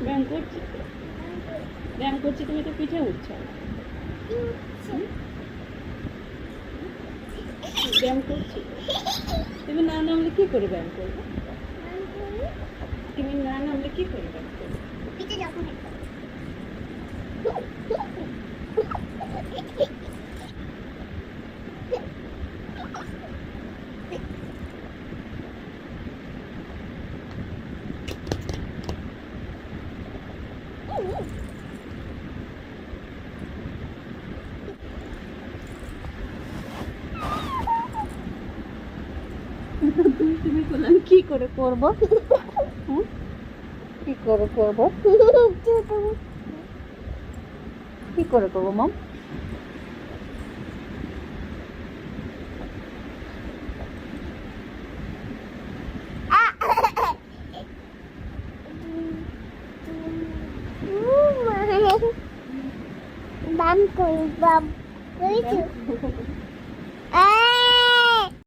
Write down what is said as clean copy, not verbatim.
ব্যায়াম করছি, ব্যায়াম করছি, তুমি তো পিঠে উঠছো। ব্যায়াম করছি, তুমি না নামলে কি করে ব্যায়াম করবে? তুমি না নামলে কি করে ব্যায়াম করবে? তুমি বললাম কি করে করবো? কি করে করবো? কি করে করবো মম? বাম করি বাম করেছো